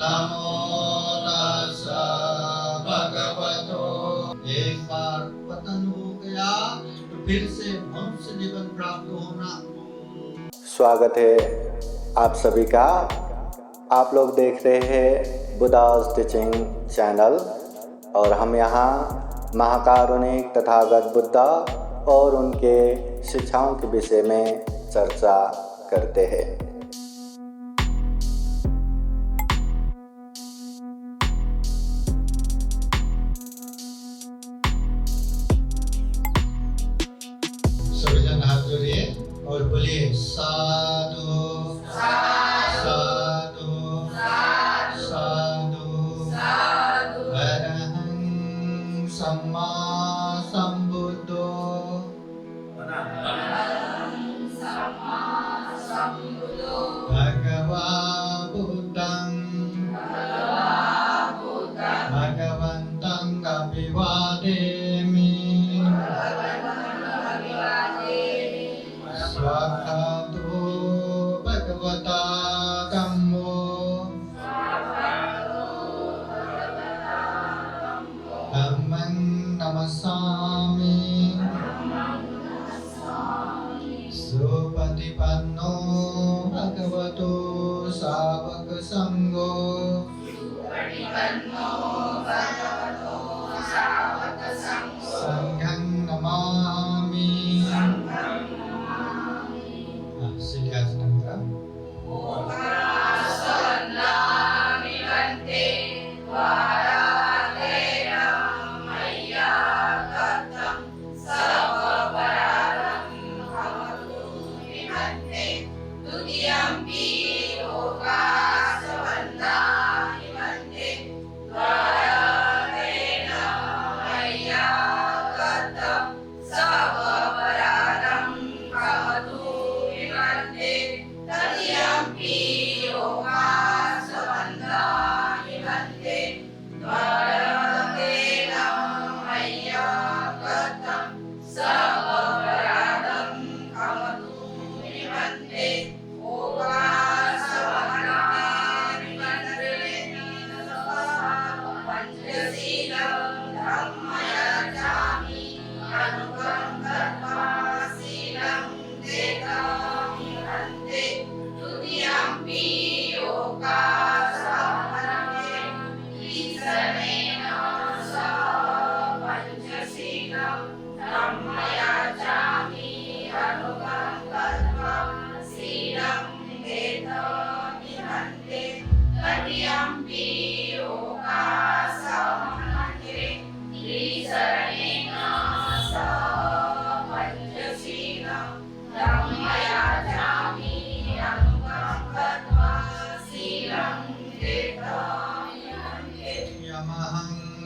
नमो तस्सा भगवतो। एक बार पतन हो गया तो फिर से मनुष्य जीवन प्राप्त होना। स्वागत है आप सभी का। आप लोग देख रहे हैं बुद्धास टीचिंग चैनल और हम यहाँ महाकारुणिक तथागत बुद्धा और उनके शिक्षाओं के विषय में चर्चा करते हैं। सभी जन हाथ जोड़िए और बोलिए साधु साधु साधु अरहं सम्मा संबुद्धो भगवा बुद्धं भगवन्तं अभिवादेमि। स्वागतो भगवता धम्मो धम्मं नमस्सामि। सुपतिपन्नो भगवतो सावक संघो संघं नमामि। सिंहासन पर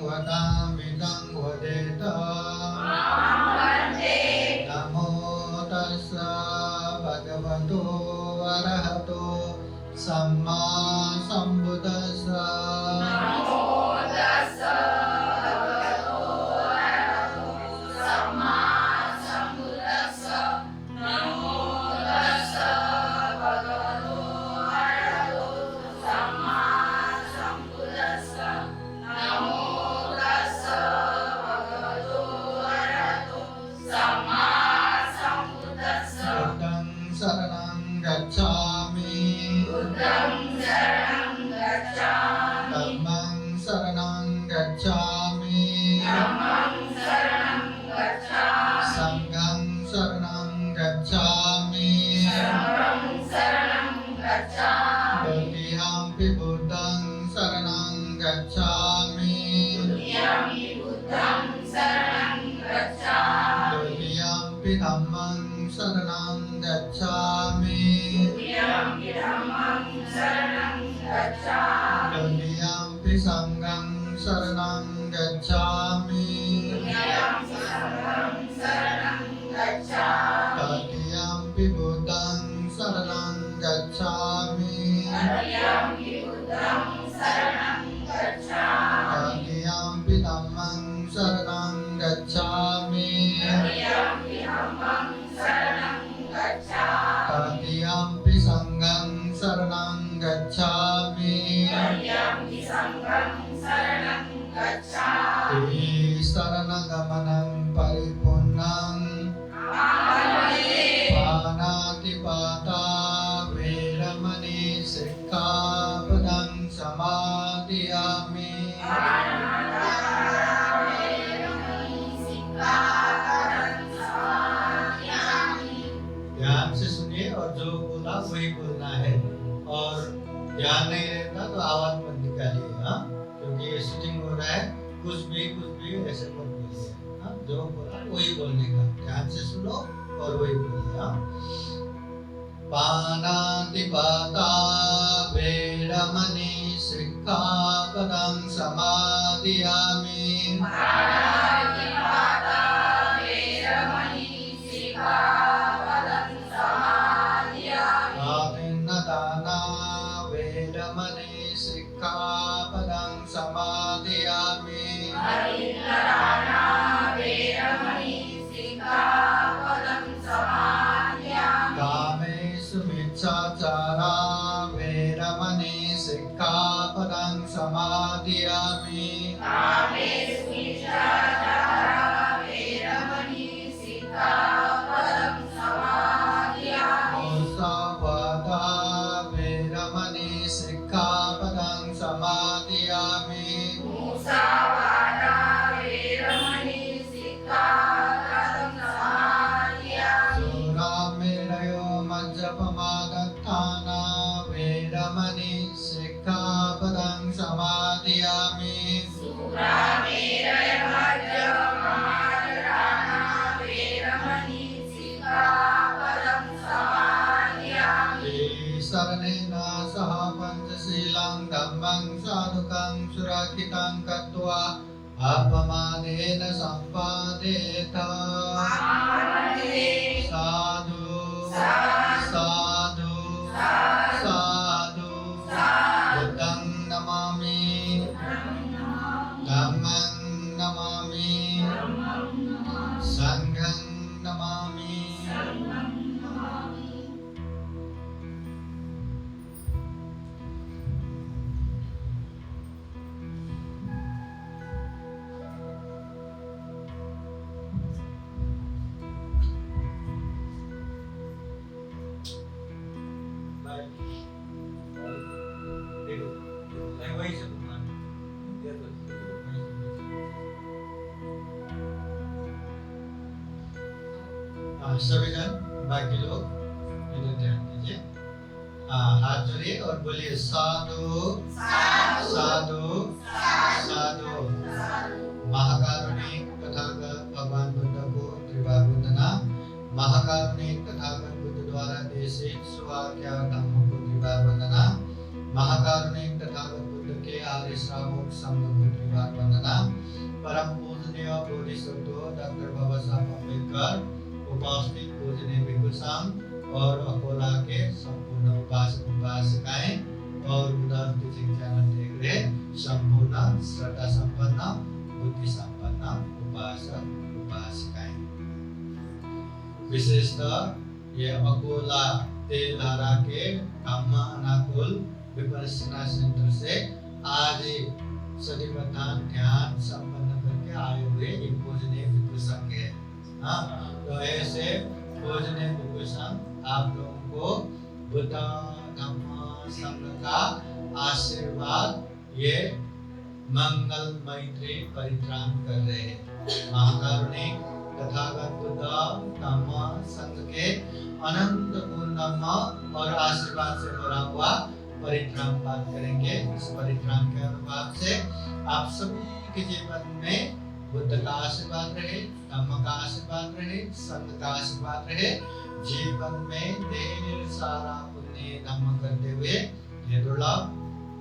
वदामिदं वदेत नमो तस्सा भगवतो अरहतो सम्मा संबुद्धस्सा। शरणं गच्छामि धम्मं शरणं गच्छामि संघं शरणं गच्छामि द्वितीयंपि बुद्धं शरणं गच्छामि द्वितीयंपि धम्मं शरणं गच्छामि द्वितीयंपि संघं शरणं गच्छामि तृतीयंपि बुद्धं शरणं गच्छामि तृतीयंपि धम्मं शरणं गच्छामि तृतीयंपि संघं शरणं गच्छामि शरणगमनं परिपूर्णं पाणातिपाता वेरमणि सिक्खापदं समादयामि। ध्यान से सुनिए और जो बोला वही बोलना है, और ध्यान नहीं रहता तो आवाज मत निकालिए। हाँ, क्योंकि ये शूटिंग हो रहा है, कुछ भी ऐसे मत बोलिए। हाँ, जो बोला वही बोलने का, ध्यान से सुनो और वही बोलिए। हाँ, पाणातिपाता वेरमणि सिक्खापदं समादयामि। आदिन्नदाना वेरमणि सिक्खापदं समादयामि। कामेषु मिच्छाचारा वेरमणि सिक्खापदं समादयामि। मुसावादा वेरमणि सिक्खापदं समादयामि। सुरामेरयो मज्जपमादत्ताना वेरमणि सिक्खापदं समादयामि। शरणेन सह पञ्चशीलं धम्मं साधुकं सुरक्षितं कृत्वा अपमानेन सम्पादेत। साधु साधु साधु बुद्धं नमामि, धम्मं नमामि, संघं नमामि। सभी जन, बाकी लोग इधर ध्यान दीजिए। हाथ जोड़िए और बोलिए साधु साधु साधु। महाकारुणिक तथागत भगवान बुद्ध को त्रिवार वंदना। महाकारुणिक तथागत बुद्ध द्वारा देशित सुवाक्य धम्म को त्रिवार वंदना। महाकारुणिक तथागत बुद्ध के आर्य श्रावक संघ को त्रिवार वंदना। परम पूजनीय बोधिसत्व डॉक्टर बाबा साहब अम्बेडकर, उपस्थित पूजनीय भिक्षु संघ और अकोला के संपूर्ण उपासक उपासिकाएं और बुदास टीचिंग चैनल देख रहे संपूर्ण श्रद्धा संपन्न बुद्धि संपन्न उपासक उपासिकाएं। विशेषतः ये अकोला तेलधारा के धम्म अनुकूल विपश्यना सेंटर से आज सतिपथान ध्यान संपन्न करके आए हुए एक पूजनीय भिक्षु संघ है। हाँ, तो ऐसे पूजनीय भिक्षु संघ आप लोगों को बुद्ध धम्म संघ का आशीर्वाद ये मंगल मैत्री परित्राण कर रहे हैं। महाकारुणिक तथागत बुद्ध धम्म संघ के अनंत गुण धम्म और आशीर्वाद से भरा हुआ परित्राण पाठ करेंगे। इस परित्राण के अनुपात से आप सभी के जीवन में बुद्ध का आशीर्वाद रहे, धम्म का आशीर्वाद रहे, संघ का आशीर्वाद रहे। जीवन में ढेर सारा पुण्य धम्म करते हुए ये दुर्लभ,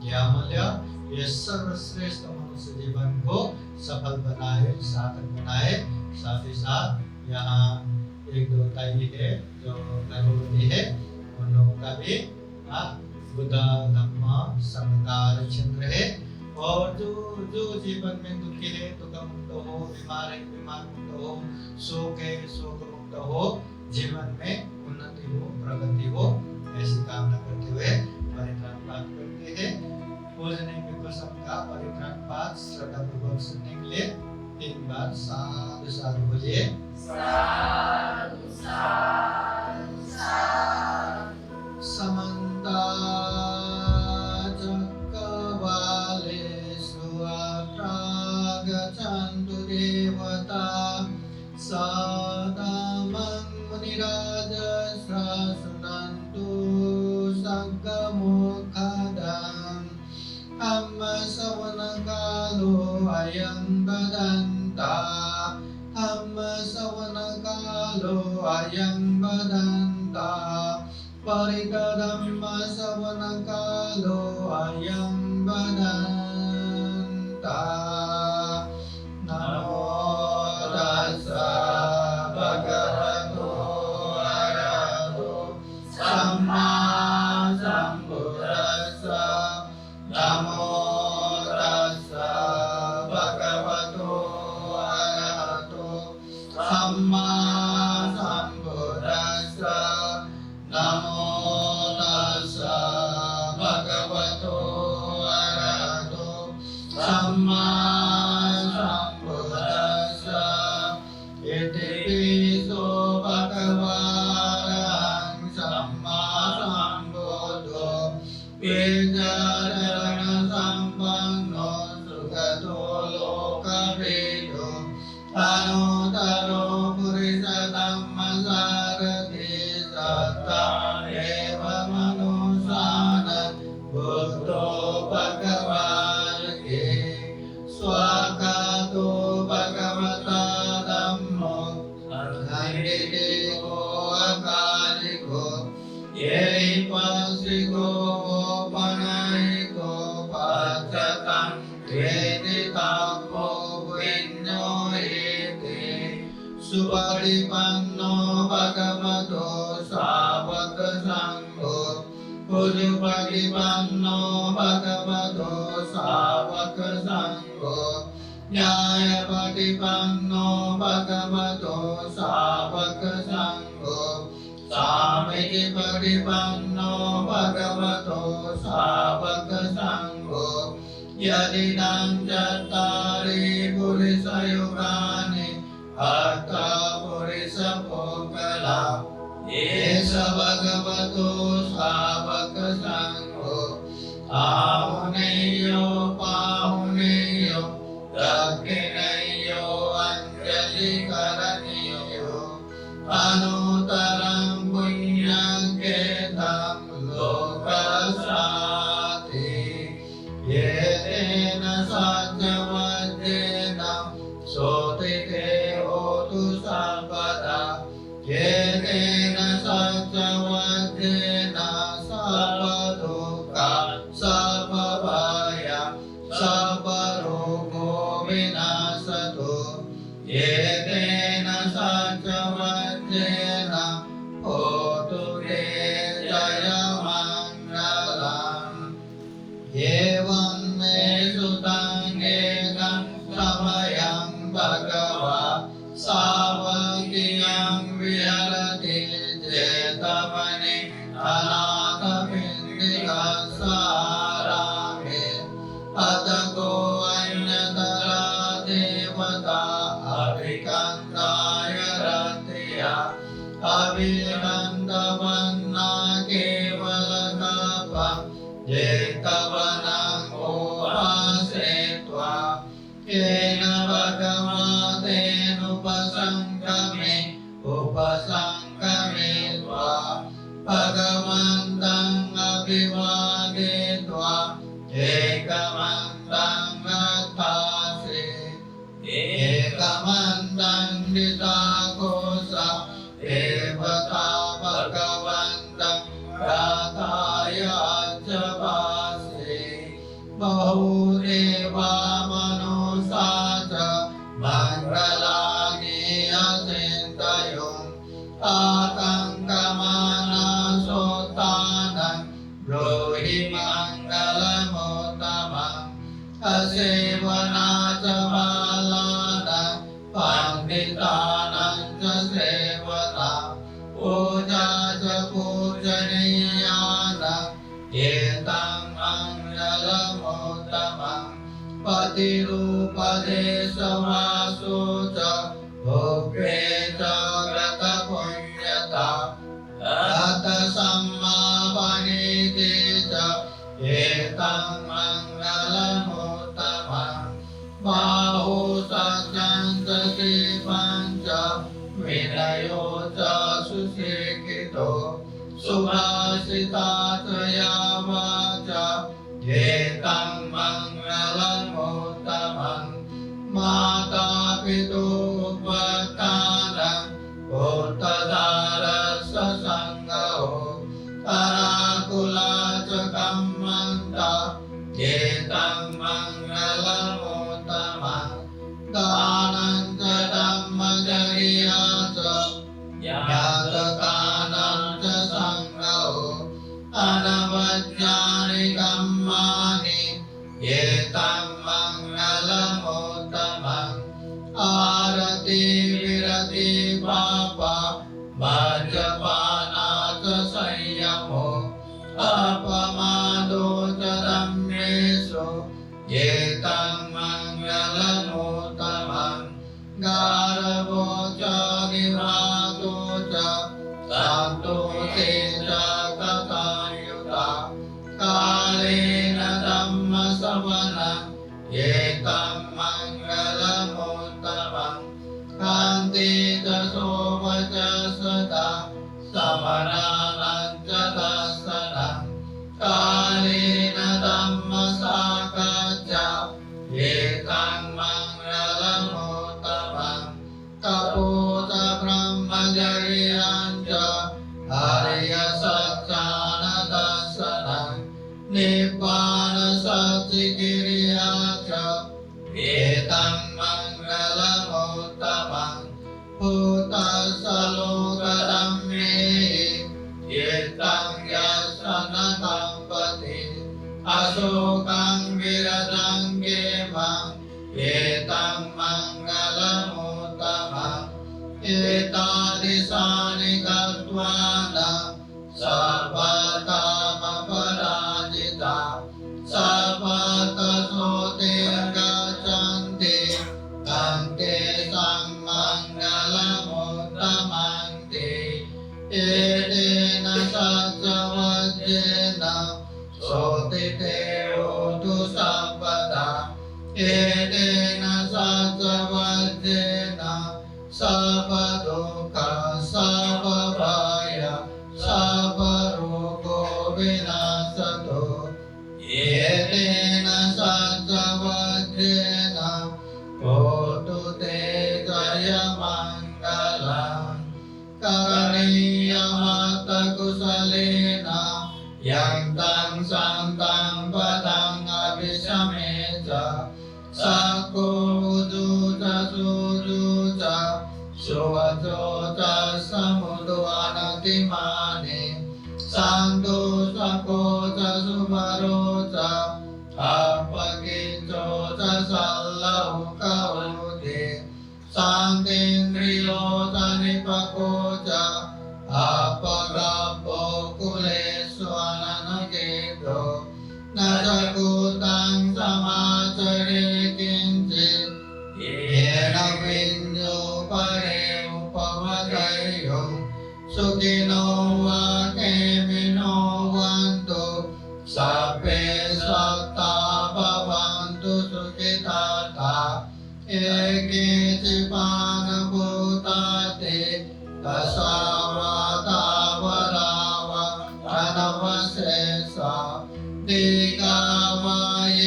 ये अमूल्य, ये सर्वश्रेष्ठ मनुष्य जीवन को सफल बनाए, सार्थक बनाए। साथ ही साथ यहाँ एक दो ताई है जो गर्भवती है, उन लोगों का भी बुद्ध धम्म संघ का रक्षण रहे। और जो जीवन में दुखी है दुख मुक्त हो, बीमार है बीमार मुक्त हो, शोक है शोक मुक्त हो, जीवन में उन्नति हो, प्रगति हो, ऐसी कामना करते हुए परित्राण पाठ करते हैं। पूजने के कुसुम का परित्राण पाठ श्रद्धा पूर्वक सुनने के लिए 3 बार साधु साधु बोलिए। साधु साधु साधु। समन्त चक्रवालेषु अत्र गच्छन्तु देवता सदामं मुनिराजस्रा शृण्वन्तु सद्गमुखदम् धम्मश्रवणकालो अयं बदन्ता धम्मश्रवणकालो अयं बदन्ता परितधम्मश्रवणकालो अयं बदन्ता। नमो तस्सा भगवतो अरहतो सम्मा सम्बुद्धिस्सा। नमो तस्सा भगवतो अरहतो सम्मा सम्बुद्धिस्सा। नमो तस्सा भगवतो अरहतो सम्मा सम्बुद्धिस्सा। इति पितो भगवान् सम्मा सम्बुद्धो विचरण सम्पन्नो सुगतो लोकवेदो अनुत्तरो पुरुषधम्मसारथि सत्ता एव मनुष्यान् बुद्धो भगवान् स्वागतो भगवता धम्मो अखण्डितो अकालिको येहि पश्चिको पनयिको पश्चतं वेदिताको विन्यो एते सुपरिपन्नो भगवतो सावक संघो पुरुपरिपन्नो भगवतो सावक संघो न्यायपरिपन्नो भगवतो सावक संघो सामिति परिपन्नो भगवतो सावक संघो यदिदं चत्वारि पुरुषयुगानि अष्टा पुरुषपोकला एष भगवतो सावक संघो आहुनेयो पाहुनेयो दक्षिणेयो अंजलिकरणेयो अनुत्तरं पुण्यकेतं लोकसाति येन सत्यवद्येन सोतिते होतु सर्वदा येन सत्यवद्येन सर्वदुःखा सर्वभय सर्वरोगो विनाशतो येन सत्यवद्येन होतु ते जयमङ्गलम्। एवं मे सुतं एकं समयं भगवा सावकीयं विहरति जेतवने अनाथपिण्डिकासारामे अतको अन्यतरा देवता अभिकन्दाय रत्या अभिकन्दवन्ना केवलकपं जेतवनं ओहासेत्वा येन भगवतेनुपसङ्गमे उपसङ्गमेत्वा भगवन्तम् अभिवादयित्वा एकमन्तं गतासि एकमन्तं निताकोश देवता भगवन्तं गाताय च वासि बहुदेवा मनुषा च मङ्गलानि अचिन्तयन् आतङ्कमानसोत्थानं ब्रूहि मङ्गलमुत्तमम् असेवना च बालानां पण्डितानां च सेवना पूजा च पूजनीयानां एतं मङ्गलमुत्तमम् पतिरूपदेशवासो च भोगे च व्रतपुण्यता रतसम्मापनीते च एतं मङ्गलमुत्तमम् बाहु सत्यं च दीपं च विनयो च सुशिक्षितो सुभाषिता च या वाचा एतं मङ्गलमुत्तमम् माता पितुपत्तानं भूतधारस्य सङ्गो कराकुला च कम्मन्ता एतं मङ्गलमुत्तमम् दानं च धम्मचर्या च यातकानं च सङ्गो अनवद्यानि कर्माणि एतं मङ्गलमुत्तमम् आरति विरति पापा भजपाना च संयमो अपमादो च रम्येषु एतं मङ्गलमुत्तमम् गारवो च निवासो च सन्तोषे च कथायुता कालेन धम्मश्रवणम् एतं मङ्गलमुत्तमम् कान्ते च सोमच सदा समरानं च दर्शनम् कालेन धम्मसाकच्चा एतं मङ्गलमुत्तमम् तपो च ब्रह्मचर्यं च हर्यसत्यानदर्शनम् निब्बाणसत्चिकिर्या च एतं मङ्गलमुत्तमम् भूतसलोकरम्ये एतं यशनकम्पति अशोकं विरजं गेमम् एतं मङ्गलमुत्तमम् एतादृशानि गत्वान सर्वकामपराजिता सर्वतसोतिर्गच्छन्ति अन्ते मङ्गलमुत्तमन्ति एतेन सत्यवज्रेण सोतिते होतु सर्वदा एतेन सत्यवज्रेण सर्वदुःख सर्वभय सर्वरोगो विनाशतो एतेन सत्यवज्रेण होतु ते जयमङ्गलम् करणीयमतकुशलेन यन्तं सन्तं पदं अभिशमे च सकोजु च सुजु च सुवचो च समुद्वनतिमानि सन्तोषको च सुवरो च अपकिचो च सल्लौकौदे शान्तेन्द्रियो च निपको च अपगपो कुलेष्वननकेतो न च कूतं समाचरे किञ्चित् येन विञ्जो परे उपवदयो सुखिनो वा केमिनो वन्तु सर्वे सत्ता भवन्तु सुखिताता एकेचिपानभूताते दशावतावराव अनवशेषा दीर्घावा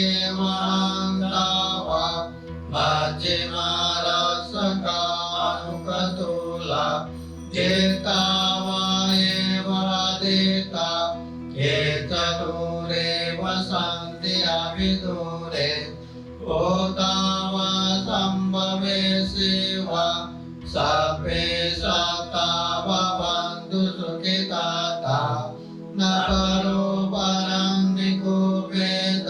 एव अन्तावा मध्यमारसकानुकतुला दीर्घावा एव देता ये चतुरे वसन्ति अविदूरे भूतावा सम्भवे शिव सर्वे सत्ता भवन्तु सुखिताता न परो परं निकुपेत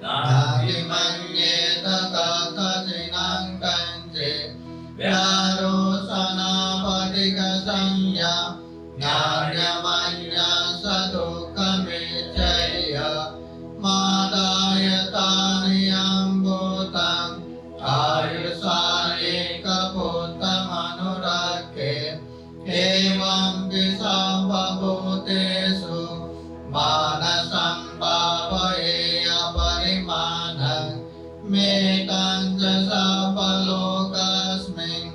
नाति मन्येत कथचिनं कञ्चित् व्यारोसनापटिकसंज्ञा नान्यमन्य स दुःखमेच्छय मादायतानि अपरिमाणं मेतं च सर्वलोकस्मिन्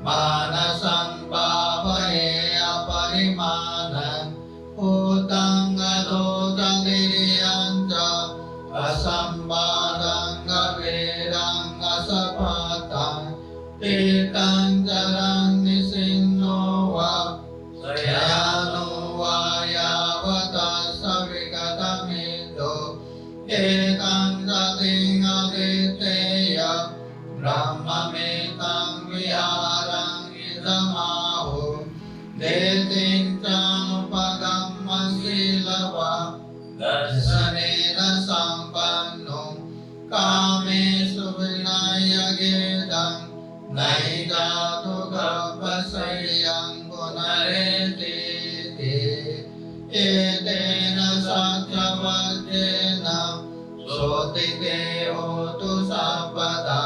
मानसं भावये अपरिमाणं भूतं गदोदगिरियं च असंवादं गवीरं असपतं तीर्थं जलं निसिन्नो वा स्वयानो वा यावता सविगतमिदो एकं गतिं अविद्येय ब्रह्ममेतं विहारं इदमाहो देतिं चानुपगम्यशीलवा दर्शनेन सम्पन्नो कामेषु विनयगेदं नैजातु गव्यशय्यं पुनरेति एतेन सत्यवचेन सोतिते होतु सर्वदा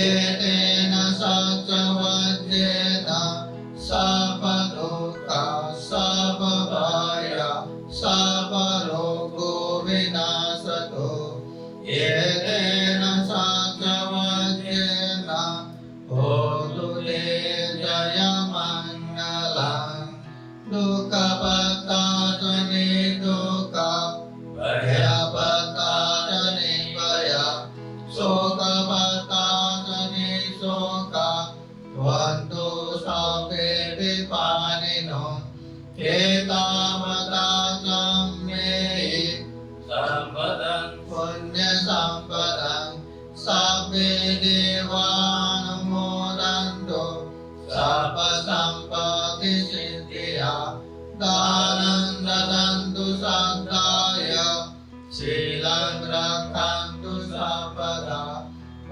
एतेन सत्यवचेन सर्वदुःखा सर्वभय सर्वरोगो विनाशतो एतेन सत्यवचेन होतु ते जयमङ्गलं दुःखपताचने दुःख भयपताचने भय शोकपताचने शोक त्वन्तु सर्वे विपानिनो एतावता सम्मेहि सम्पदं पुण्यसम्पदं सर्वे देवानुमोदन्तु सर्वसम्पत्तिसिद्धिया दानं ददन्तु सदाय शीलं रक्षन्तु सर्वदा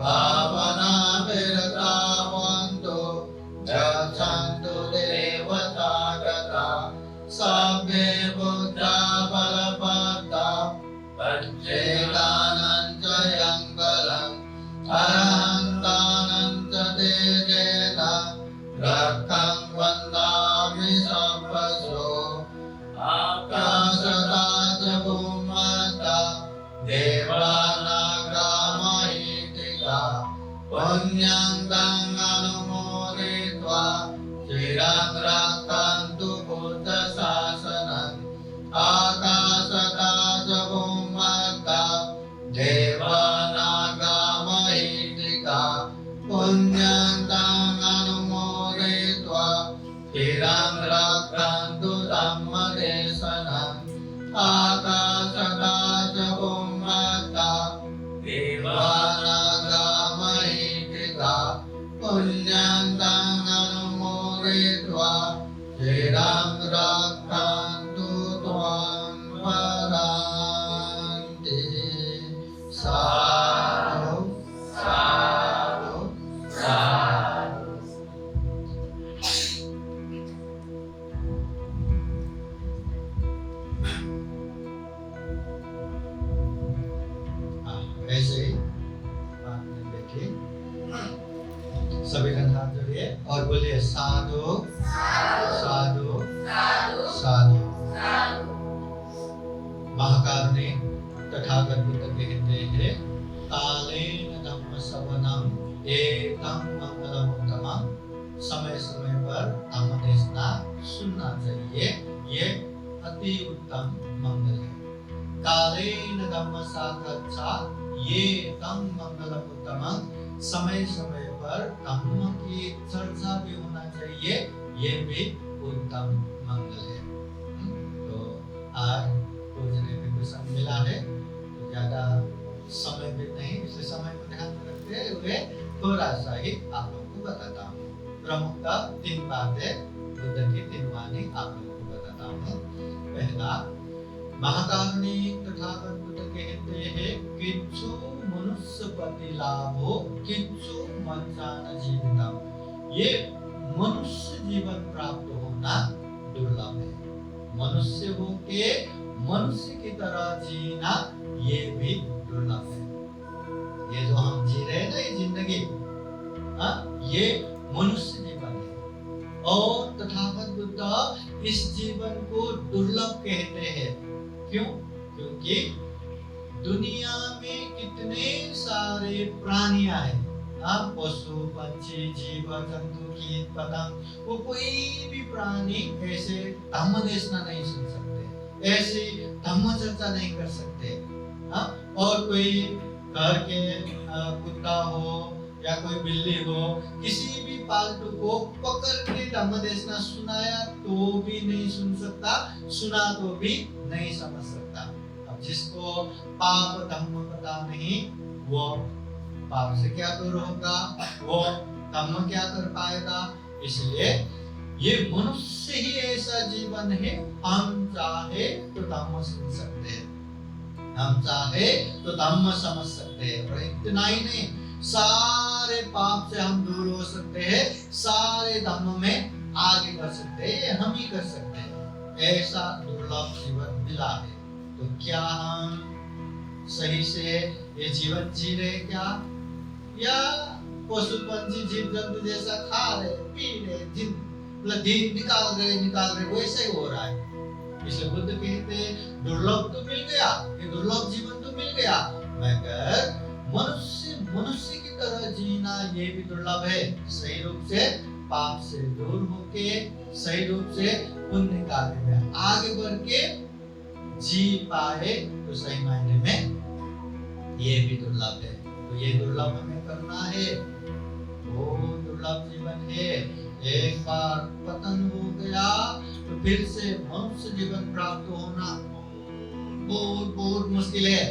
भावनाभिरतावन्तु गच्छन्तु देवतागता सर्वे बुद्धा बलवता पञ्चेतानं च यङ्गलम् अरहन्तानं च तेजेन रक्षं वन्दामि सर्वशो आकाशता च भूमता देवानागामहीतिका पुण्यं तं अनुमोदित्वा चिरं रक्षन्तु बुद्धशासनम् आकाशता च भूमता देवानागामहीतिका पुण्यं तं अनुमोदित्वा चिरं रक्षन्तु धम्मदेशनम् आकाशता च भूमता देवानागामहीतिका पुण्यं तं अनुमोदित्वा चिरं रक्षन्तु त्वां वदन्ति साधु साधु साधु। ऐसे ही आपने देखे सभी का हाथ जोड़िए और बोलिए साधु साधु साधु। महाकारुणिक तथागत बुद्ध कहते हैं कालेन धम्म श्रवणम एकं मंगलम उत्तमम। समय समय पर धम्म देशना सुनना चाहिए, ये अति उत्तम मंगल है। कालेन धम्म साक्षात्सा ये तम मंगलम उत्तमम। समय समय पर धम्म की चर्चा भी होना चाहिए, ये भी उत्तम मंगल है। तो आज पूजने में कुछ समय मिला है, तो ज्यादा समय भी नहीं, इसलिए समय को ध्यान में रखते हुए थोड़ा सा ही आप लोगों को बताता हूँ। प्रमुखता 3 बातें बुद्ध की 3 वाणी आप लोगों को बताता हूँ। पहला, महाकारुणिक तथागत बुद्ध कहते हैं किच्छु मनुष्य पति लाभो किच्छु मंचान जीवितम। ये मनुष्य जीवन प्राप्त होना दुर्लभ है। मनुष्य होके मनुष्य की तरह जीना ये भी दुर्लभ है। ये जो हम जी रहे हैं ना ये जिंदगी, ये मनुष्य जीवन है। और तथागत बुद्ध इस जीवन को दुर्लभ कहते हैं। क्यों? क्योंकि दुनिया में प्राणियां हैं, पशु पंछी जीव जंतु कीट पतंग, वो कोई भी प्राणी ऐसे धम्म देशना नहीं सुन सकते, ऐसी धम्म चर्चा नहीं कर सकते। और कोई घर के कुत्ता हो या कोई बिल्ली हो, किसी भी पालतू को पकड़ के धम्म देशना सुनाया तो भी नहीं सुन सकता, सुना तो भी नहीं समझ सकता। अब जिसको पाप धम्म पता नहीं, वो पाप से क्या दूर होगा, वो धम्म क्या कर पाएगा। इसलिए ये मनुष्य ही ऐसा जीवन है, हम चाहे तो धम्म सुन सकते हैं, हम चाहे तो धम्म समझ सकते हैं। और इतना ही नहीं, सारे पाप से हम दूर हो सकते हैं, सारे धम्म में आगे बढ़ सकते हैं, हम ही कर सकते हैं। ऐसा दुर्लभ जीवन मिला है, तो क्या हम सही से ये जीवन जी रहे क्या, या पशु पंछी जीव जंतु जैसा खा रहे पी रहे, दिन निकाल रहे, वैसे ही हो रहा है। इसलिए बुद्ध कहते दुर्लभ तो मिल गया, ये दुर्लभ जीवन तो मिल गया, मगर मनुष्य की तरह जीना ये भी दुर्लभ है। सही रूप से पाप से दूर होके, सही रूप से पुण्य कार्य में आगे बढ़ के जी पाए, तो सही मायने में ये भी दुर्लभ है। तो ये दुर्लभ हमें करना है, वो दुर्लभ जीवन है। एक बार पतन हो गया तो फिर से मनुष्य जीवन प्राप्त होना बहुत बहुत मुश्किल है।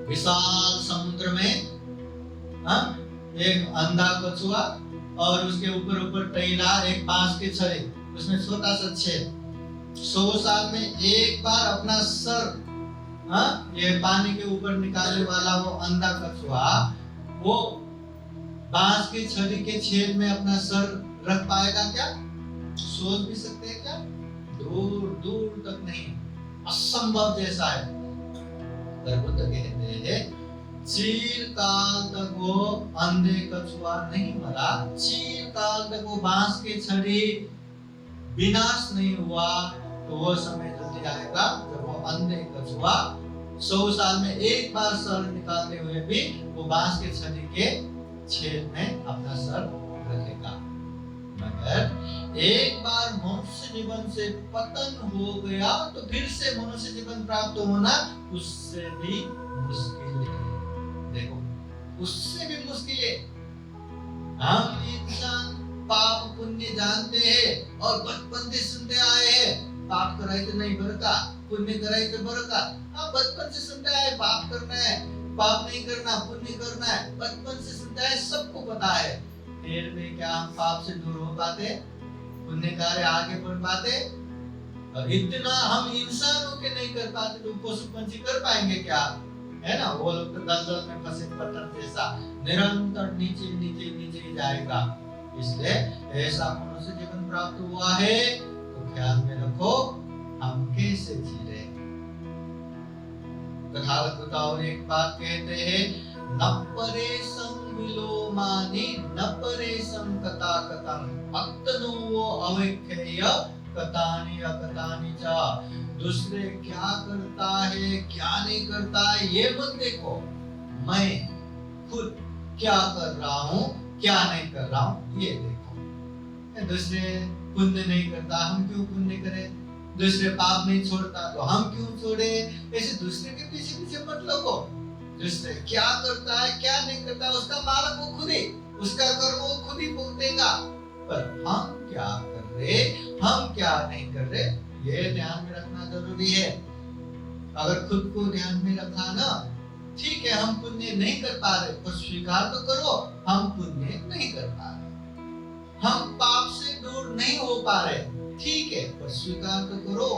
विशाल समुद्र में एक अंधा कछुआ और उसके ऊपर टैला एक बांस की छड़ी, उसमें छोटा सा छेद, 100 साल में एक बार अपना सर ये पानी के ऊपर निकालने वाला वो अंधा कछुआ, वो बांस की छड़ी के छेद में अपना सर रख पाएगा क्या? सोच भी सकते हैं क्या? दूर दूर तक नहीं, असंभव जैसा है। बुद्ध कहते हैं चिरकाल तक वो अंधे कछुआ नहीं मरा, चिरकाल तक वो बांस की छड़ी विनाश नहीं हुआ, तो वो समय जल्दी आएगा जब वो अंधे कछुआ 100 साल में एक बार सर निकालते हुए भी वो बांस के छड़ी के छेद में अपना सर रखेगा। मगर एक बार मनुष्य जीवन से पतन हो गया तो फिर से मनुष्य जीवन प्राप्त होना उससे भी मुश्किल है। देखो, उससे भी मुश्किल है। हम इंसान पाप पुण्य जानते हैं और बचपन से सुनते आए हैं, पाप कराए तो नहीं बरका, पुण्य कराए तो बरका। हाँ, बचपन से सुनते आए पाप करना है, पाप नहीं करना, पुण्य करना है, बचपन से सुनते आए, सबको पता है। फिर भी क्या हम पाप से दूर हो पाते, पुण्य कार्य आगे बढ़ पाते? और इतना हम इंसान होके नहीं कर पाते तो पशु पंछी कर पाएंगे क्या? है ना, वो लोग तो दलदल में फंसे पत्थर जैसा निरंतर नीचे नीचे नीचे ही जाएगा। इसलिए ऐसा मनुष्य जीवन प्राप्त हुआ है तो ख्याल में रखो हम कैसे जी रहे। तथागत और एक बात कहते हैं, न परेशं विलोमानि न परेशं कथा कथं अक्तनो अवेख्य कथानि अकथानि च। दूसरे क्या करता है क्या नहीं करता है ये मत देखो, मैं खुद क्या कर रहा हूँ क्या नहीं कर रहा हूँ ये देखो। दूसरे पुण्य नहीं करता, हम क्यों पुण्य करें? दूसरे पाप नहीं छोड़ता तो हम क्यों छोड़े? ऐसे दूसरे के पीछे पीछे मत लगो। दूसरे क्या करता है क्या नहीं करता उसका मालक वो खुद ही, उसका कर्म वो खुद ही भुगतेगा। पर हम क्या कर रहे, हम क्या नहीं कर रहे, ये ध्यान में रखना जरूरी है। अगर खुद को ध्यान में रखा ना, ठीक है हम पुण्य नहीं कर पा रहे, पर स्वीकार तो करो हम पुण्य नहीं कर पा रहे, हम पाप से दूर नहीं हो पा रहे, ठीक है, पर स्वीकार तो करो।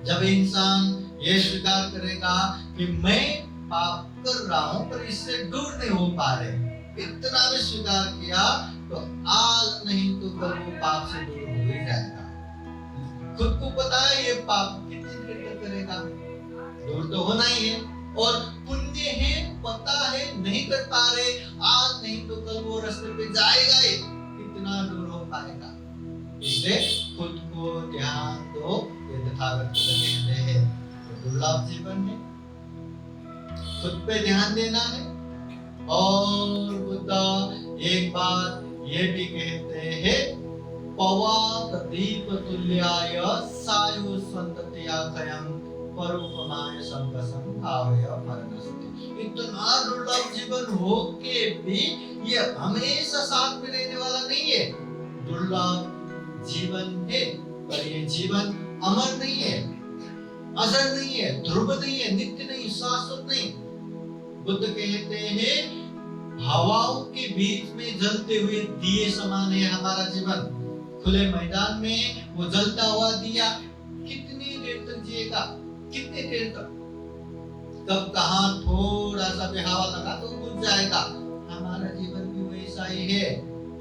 जब इंसान ये स्वीकार करेगा कि मैं पाप कर रहा हूं पर इससे दूर नहीं हो पा रहे, इतना भी स्वीकार किया तो आज नहीं तो कल वो पाप से दूर हो ही जाएगा। खुद को पता है ये पाप कितनी देर तक करेगा, दूर तो होना ही है। और पुण्य है पता है नहीं कर पा रहे, आज नहीं तो कल वो रास्ते पे जाएगा ही, कितना दूर हो पाएगा। इसलिए खुद को ध्यान दो, ये तथागत कहते हैं। तो दुर्लभ जीवन है, खुद पे ध्यान देना है, और बुद्ध एक बात ये भी कहते हैं, पवात दीप तुल्याय सायु संततिया खयं परोपमाय संकसं भावय मरणस्ते। इतना दुर्लभ जीवन हो के भी ये हमेशा साथ में रहने वाला नहीं है। दुर्लभ जीवन है, पर ये जीवन अमर नहीं है, अजर नहीं है, ध्रुव नहीं है, नित्य नहीं, शाश्वत नहीं। बुद्ध कहते हैं हवाओं के बीच में जलते हुए दिए समान है हमारा जीवन। खुले मैदान में वो जलता हुआ दिया कितनी देर तक जिएगा, कितनी देर तक, कब कहां थोड़ा सा भी हवा लगा तो बुझ जाएगा। हमारा जीवन भी वैसा ही है।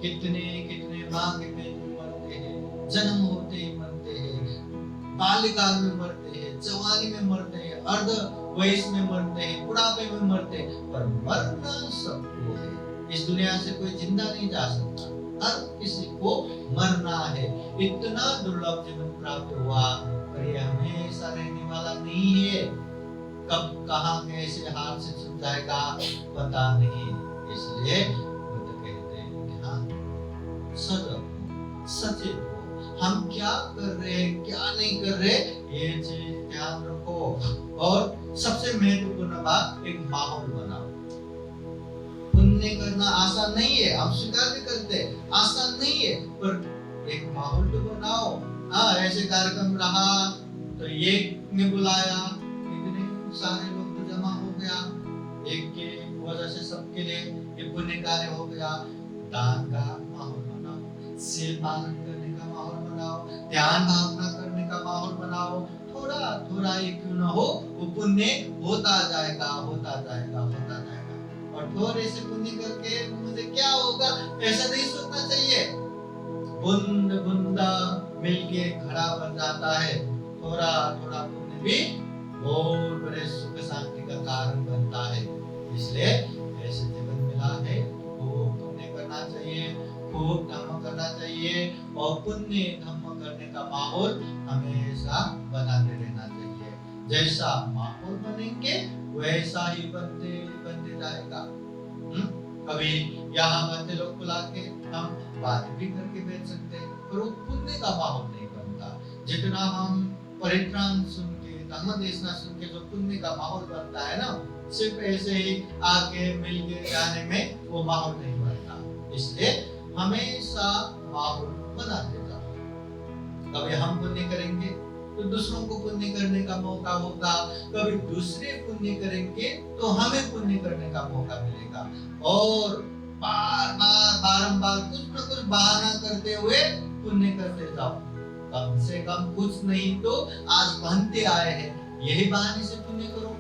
कितने कितने माँ के पेट में मरते हैं, जन्म होते ही मरते हैं, बाल्यकाल में मरते हैं, जवानी में मरते हैं, अर्ध वयस में मरते हैं, बुढ़ापे में मरते हैं, पर मरना सबको है। इस दुनिया से कोई जिंदा नहीं जा सकता, हर किसी को मरना है। इतना दुर्लभ जीवन प्राप्त हुआ, पर ये हमेशा रहने वाला नहीं है। कब कहाँ कैसे हाथ से छूट जाएगा पता नहीं। इसलिए बुद्ध कहते हैं हाँ, सजग सचेत हो, हम क्या कर रहे हैं क्या नहीं कर रहे ये चीज ध्यान रखो। और सबसे महत्वपूर्ण बात, एक माहौल बनाओ। पुण्य करना आसान नहीं है, हम स्वीकार भी करते हैं आसान नहीं है, पर एक माहौल तो बनाओ। हाँ, ऐसे कार्यक्रम रहा तो एक ने बुलाया, इतने सारे लोग तो जमा हो गया, एक के वजह से सबके लिए ये पुण्य कार्य हो गया। दान का माहौल बनाओ, सेल पालन करने का माहौल बनाओ, ध्यान भावना करने का माहौल बनाओ। थोड़ा थोड़ा ही क्यों ना हो, वो पुण्य होता जाएगा, होता जाएगा, होता जाएगा। और थोड़े से पुण्य करके मुझे क्या होगा ऐसा नहीं सोचना चाहिए। बूंद बूंदा मिलके घड़ा बन जाता है। थोड़ा थोड़ा पुण्य भी बहुत बड़े सुख शांति का कारण बनता है। इसलिए ऐसे जीवन मिला है, खूब पुण्य करना चाहिए, खूब धर्म करना चाहिए, और पुण्य धर्म करने का माहौल हमेशा बनाते रहना चाहिए। जैसा माहौल बनेंगे वैसा ही बनते बनते जाएगा। कभी यहाँ बनते लोग बुला के हम बात भी करके बैठ सकते हैं, पर वो पुण्य का माहौल नहीं बनता। जितना हम परित्राण सुन के, धर्म देशना सुन के जो पुण्य का माहौल बनता है ना, सिर्फ ऐसे ही आके मिल के जाने में वो माहौल नहीं बनता। इसलिए हमेशा माहौल बनाते जाओ। कभी हम पुण्य करेंगे तो दूसरों को पुण्य करने का मौका होगा, कभी दूसरे पुण्य करेंगे तो हमें पुण्य करने का मौका मिलेगा। और बार बार बारंबार कुछ न कुछ बहाना करते हुए पुण्य करते जाओ। कम से कम कुछ नहीं तो आज बनते आए हैं, यही बहाने से पुण्य करो।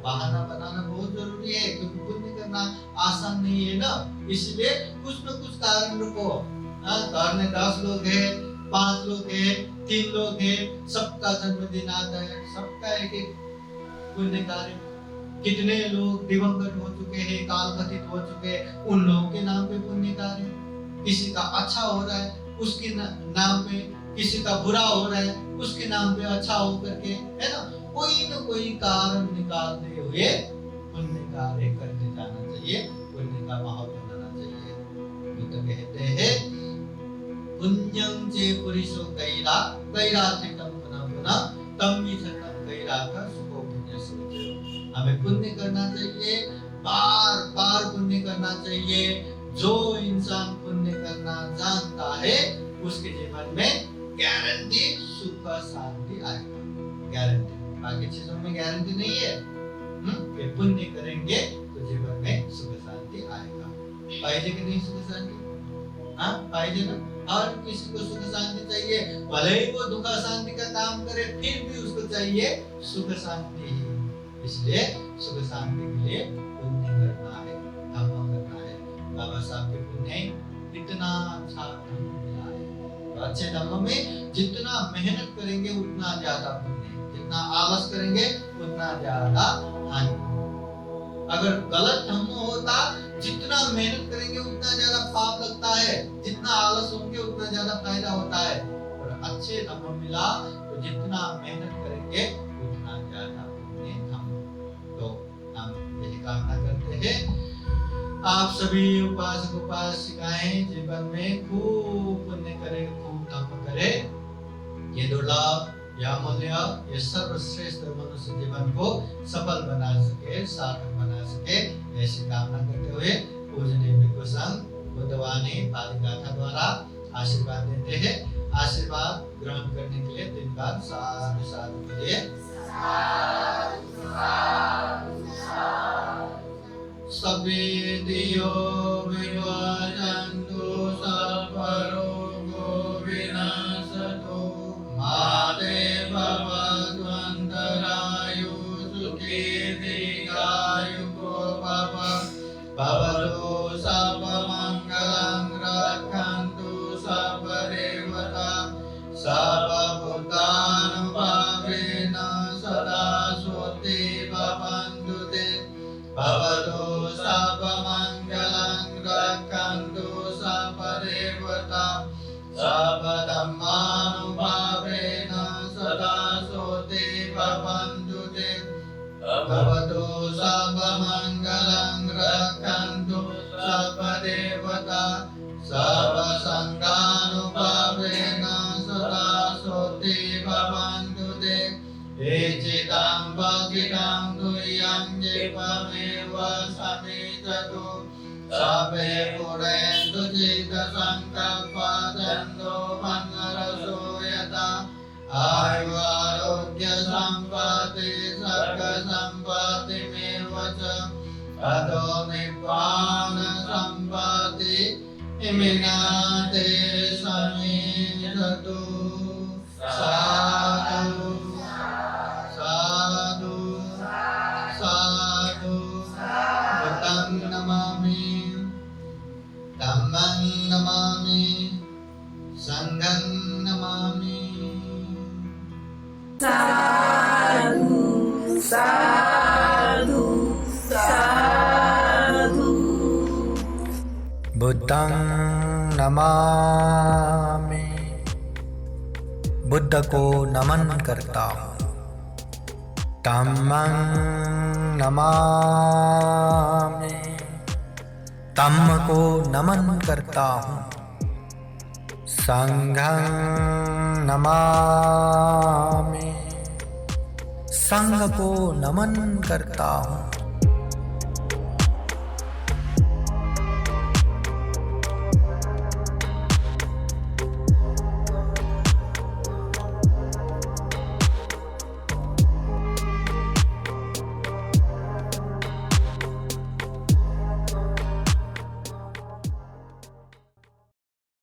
बहाना बनाना बहुत जरूरी है, क्योंकि पुण्य करना आसान नहीं है ना। इसलिए कुछ न कुछ कारण रखो। घर में 10 लोग हैं, 5 लोग हैं, 3 लोग हैं, सबका जन्मदिन आता है, सबका एक एक पुण्य कार्य। कितने लोग दिवंगत हो चुके हैं, काल कथित हो चुके हैं, उन लोगों के नाम पे पुण्य कार्य। किसी का अच्छा हो रहा है उसके नाम पे, किसी का बुरा हो रहा है उसके नाम पे अच्छा हो करके, है ना, कोई न कोई कारण निकालते हुए पुण्य कार्य करते जाना चाहिए, पुण्य का माहौल बनाना चाहिए। बुद्ध कहते हैं पुण्यं चे पुरुषो कैरा कैराथिकं पुनः पुनः तम विचरणं कैराथ सुखो पुण्य सोचो। हमें पुण्य करना चाहिए, बार बार पुण्य करना चाहिए। जो इंसान पुण्य करना जानता है उसके जीवन में गारंटी सुख शांति आएगा, गारंटी। बाकी चीजों में गारंटी नहीं है। कि पुण्य करेंगे तो जीवन में सुख शांति आएगा। पाइजे कि नहीं सुख शांति? हाँ, पाइजे ना। हर किसी को सुख शांति चाहिए, भले ही वो दुख शांति का काम करे, फिर भी उसको चाहिए सुख शांति ही। इसलिए सुख शांति के लिए पुण्य करना है, धर्म करना है। बाबा साहब के पुण्य इतना अच्छा धर्म मिला है। तो अच्छे धर्म में जितना मेहनत करेंगे उतना ज्यादा पुण्य, जितना आलस करेंगे उतना ज्यादा हानि। अगर गलत धर्म होता, जितना मेहनत करेंगे उतना ज्यादा पाप लगता है, जितना आलस होंगे उतना ज्यादा फायदा होता है। और अच्छे धर्म मिला तो जितना मेहनत करेंगे उतना ज्यादा पुण्य धर्म। तो हम यही कामना करते हैं आप सभी उपासक उपासिकाएं जीवन में खूब पुण्य करे, खूब तप करे, ये दुर्लभ या अमूल्य ये सर्वश्रेष्ठ मनुष्य जीवन को सफल बना सके, सार्थक बना सके, ऐसी कामना करते हुए पूजनीय भिक्षु संघ बुद्धवाणी पादगाथा द्वारा आशीर्वाद देते हैं। आशीर्वाद ग्रहण करने के लिए 3 बार साधु साधु बोलिए। सवेदियो विवाचन्तु सर्वरोगो विनाशतु माते भवद्वन्तरायु सुखे दीर्घायुको भव भवतु सर्वमङ्गलं रक्षन्तु सर्वदेवता सर्वभूतानुभावेन सदा स्वस्ति भवन्तु ते भवतु सर्वमङ्गलं रक्षन्तु सर्वदेवता सर्वधर्मानुभावेन सदा स्वस्ति भवन्तु ते भवतु सर्वमङ्गलं रक्षन्तु सर्वदेवता सर्वसङ्गानुभावेन सदा स्वस्ति भवन्तु ते एचिदं भगिनं तुयं जीवमेव समिधतु सर्वे पुरेन्दु चित्तसङ्कल्पदन्तो मनरसो यथा आयुरारोग्य सम्पत्ति सर्गसम्पत्तिमेव च अतो निब्बान सम्पत्ति इमिनाते समिधतु साधु साधु साधु बुद्धं नमामि धम्मं नमामि संघं नमामि। साधु साधु साधु। बुद्धं नमामि, बुद्ध को नमन करता हूँ। धम्मं नमामि, धम्म को नमन करता हूँ। संघं नमामि, संघ को नमन करता हूँ।